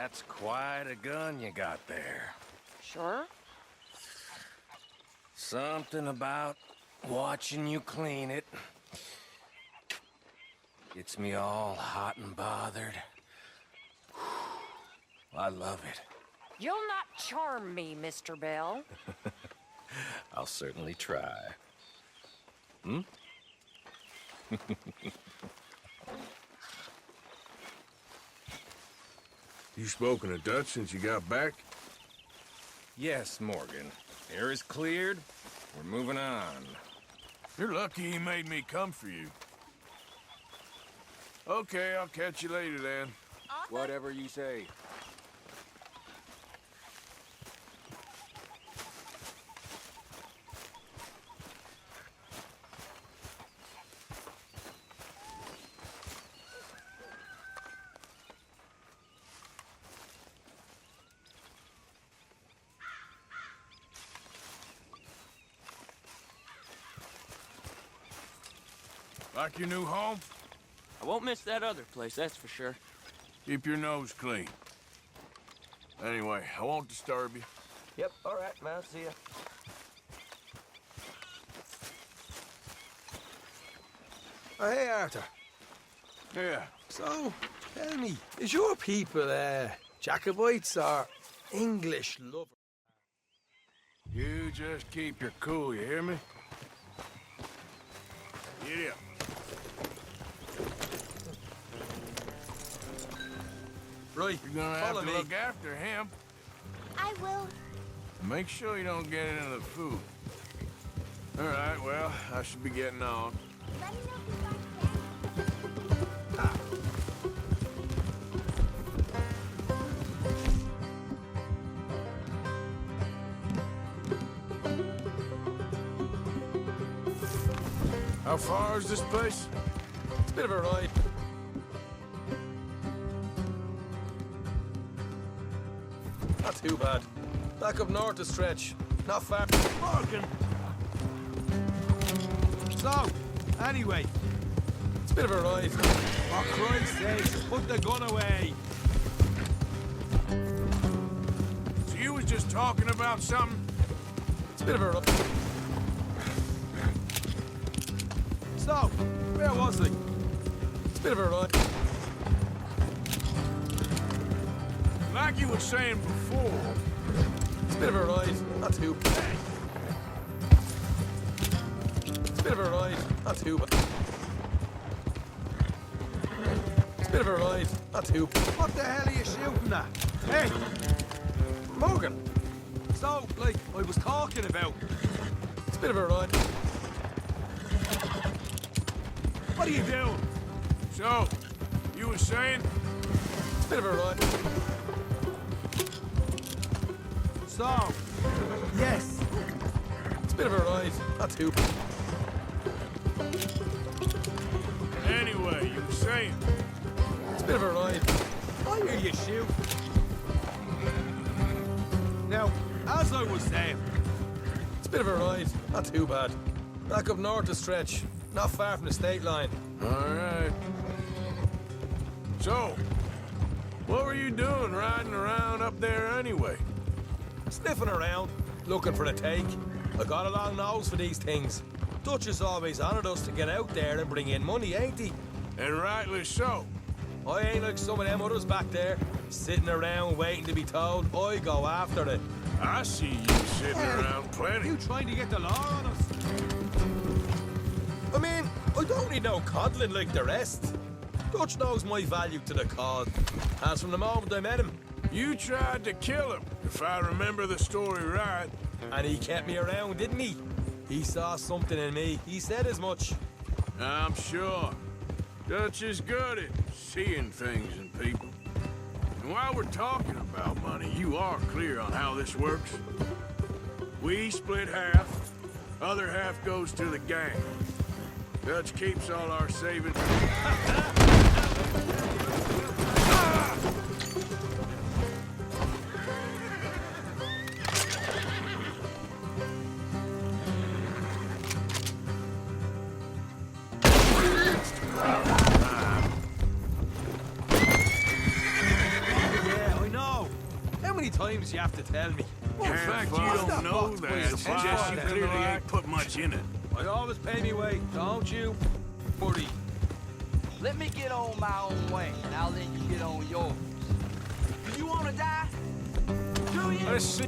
That's quite a gun you got there. Sure? Something about watching you clean it gets me all hot and bothered. I love it. You'll not charm me, Mr. Bell. I'll certainly try. Hmm? You spoken of Dutch since you got back? Yes, Morgan. Air is cleared. We're moving on. You're lucky he made me come for you. Okay, I'll catch you later then. Whatever you say. Like your new home? I won't miss that other place, that's for sure. Keep your nose clean. Anyway, I won't disturb you. Yep, all right, man, see ya. Oh, hey, Arthur. Yeah. So, tell me, is your people, Jacobites or English lovers? You just keep your cool, you hear me? Get up. Right, You're gonna have follow to me. look after him. I will. Make sure you don't get into the food. All right, well, I should be getting on. Let me know if you find Ken. How far is this place? It's a bit of a ride. Not too bad. Back up north to stretch. Not far. Morgan! So, anyway, it's a bit of a ride. For Christ's sake, put the gun away. So you was just talking about something? It's a bit of a ride. So, where was I? It's a bit of a ride. Like you were saying before, It's a bit of a ride. Not too bad. It's a bit of a ride. Not too bad. It's a bit of a ride. Not too bad. What the hell are you shooting at? Hey! Morgan! So, like I was talking about, it's a bit of a ride. What are you doing? so, you were saying? It's a bit of a ride. So, yes. It's a bit of a ride. Not too bad. Anyway, you were saying? It's a bit of a ride. I hear you shoot. Now, as I was saying, it's a bit of a ride. Not too bad. Back up north to stretch. Not far from the state line. All right. So, what were you doing riding around up there anyway? Sniffing around, looking for a take. I got a long nose for these things. Dutch has always honoured us to get out there and bring in money, ain't he? And rightly so. I ain't like some of them others back there, sitting around waiting to be told. I go after it. I see you sitting around plenty. You trying to get the law on us? I mean, I don't need no coddling like the rest. Dutch knows my value to the cause. As from the moment I met him, You tried to kill him, if I remember the story right. and he kept me around, didn't he? He saw something in me. He said as much. I'm sure. Dutch is good at seeing things in people. And while we're talking about money, you are clear on how this works. We split half, other half goes to the gang. Dutch keeps all our savings. Yeah, I know. many times you have to tell me? In fact, you don't know that suggests you clearly ain't put much in it. I always pay me way, don't you? Buddy. Let me get on my own way, and I'll let you get on yours. Do you want to die? Do you? Let's see.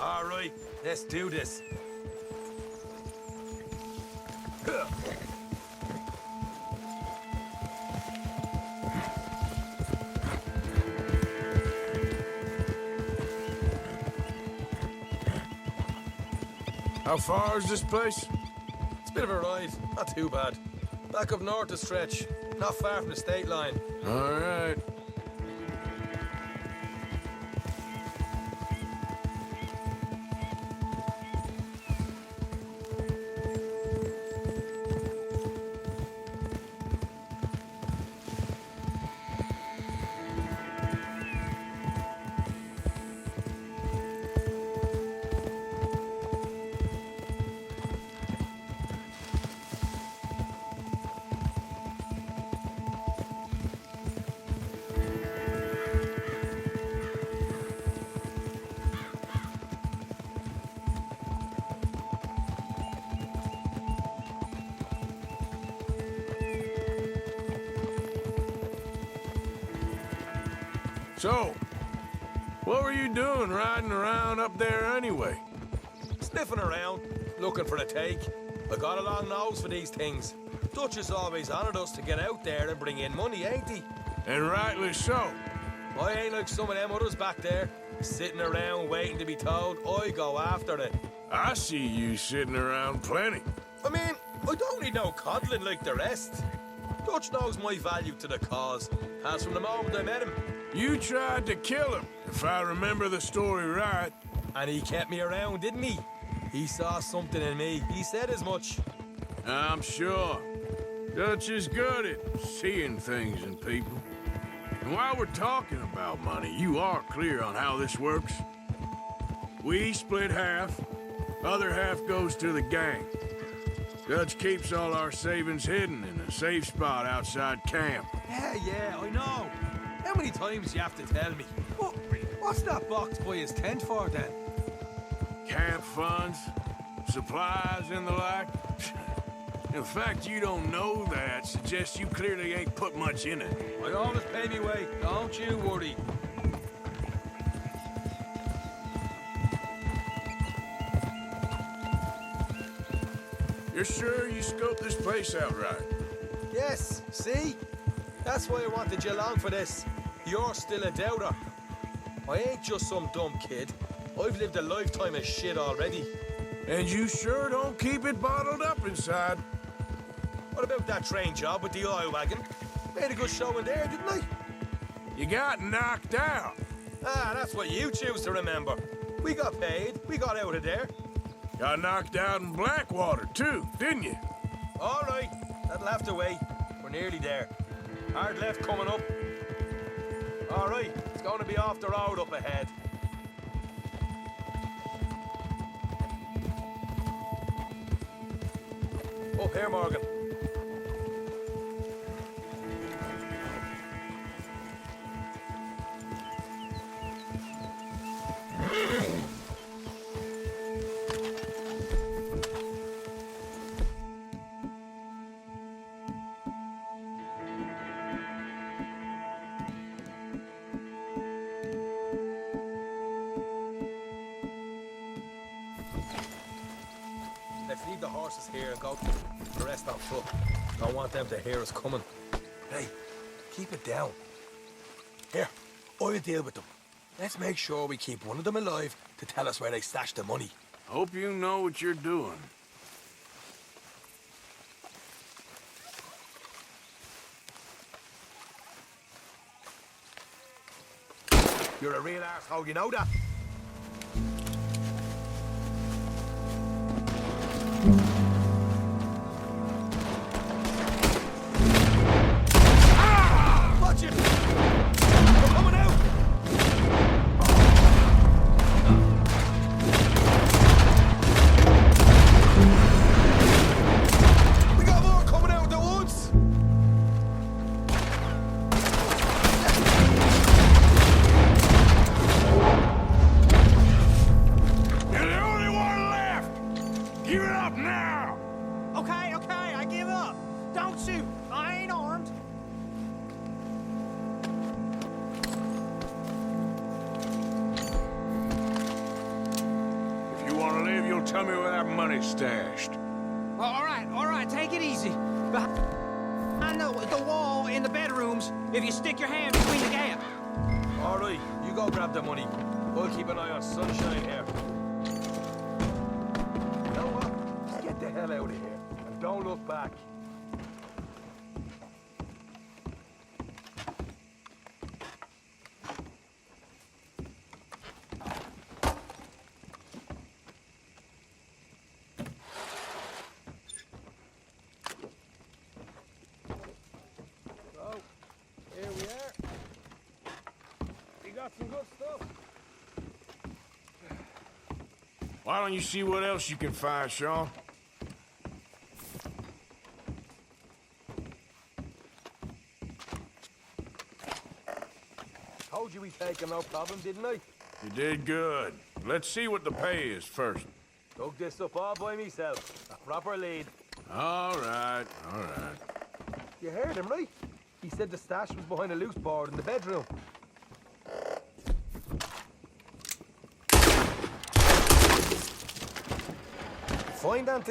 All right, let's do this. How far is this place? It's a bit of a ride, not too bad. Back up north a stretch, not far from the state line. All right. So, what were you doing riding around up there anyway? Sniffing around, looking for a take. I got a long nose for these things. Dutch has always honoured us to get out there and bring in money, ain't he? And rightly so. I ain't like some of them others back there, sitting around waiting to be told I go after it. I see you sitting around plenty. I mean, I don't need no coddling like the rest. Dutch knows my value to the cause, as from the moment I met him. You tried to kill him, if I remember the story right. And he kept me around, didn't he? He saw something in me. He said as much. I'm sure. Dutch is good at seeing things in people. And while we're talking about money, you are clear on how this works? We split half, other half goes to the gang. Dutch keeps all our savings hidden in a safe spot outside camp. Yeah, I know. How many times you have to tell me? What's that box by his tent for, then? Camp funds, supplies, and the like. The fact you don't know that suggests you clearly ain't put much in it. I always pay me way, don't you worry. You're sure you scoped this place out right? Yes, see? That's why I wanted you along for this. You're still a doubter. I ain't just some dumb kid. I've lived a lifetime of shit already. And you sure don't keep it bottled up inside. What about that train job with the oil wagon? Made a good show in there, didn't I? You got knocked out. Ah, that's what you choose to remember. We got paid. We got out of there. Got knocked out in Blackwater, too, didn't you? All right. That'll have to wait. We're nearly there. Hard left coming up. All right. It's going to be off the road up ahead. Up here, Morgan. Let's leave the horses here and go the rest on foot. Don't want them to hear us coming. Hey, keep it down. Here, I'll deal with them. Let's make sure we keep one of them alive to tell us where they stashed the money. Hope you know what you're doing. You're a real arsehole, you know that? Watch it! We're coming out! We got more coming out of the woods! You're the only one left! Give it up now! Okay, I give up. Don't shoot. I ain't armed. If you want to live, you'll tell me where that money's stashed. Well, all right, take it easy. Behind the wall in the bedrooms, if you stick your hand between the gap. All right, you go grab the money. We'll keep an eye on Sunshine here. You know what? Just get the hell out of here. And don't look back. So, here we are. We got some good stuff. Why don't you see what else you can find, Sean? Told you we'd take him, no problem, didn't I? You did good. Let's see what the pay is first. Dug this up all by myself. A proper lead. All right. You heard him, right? He said the stash was behind a loose board in the bedroom. Find Anthony.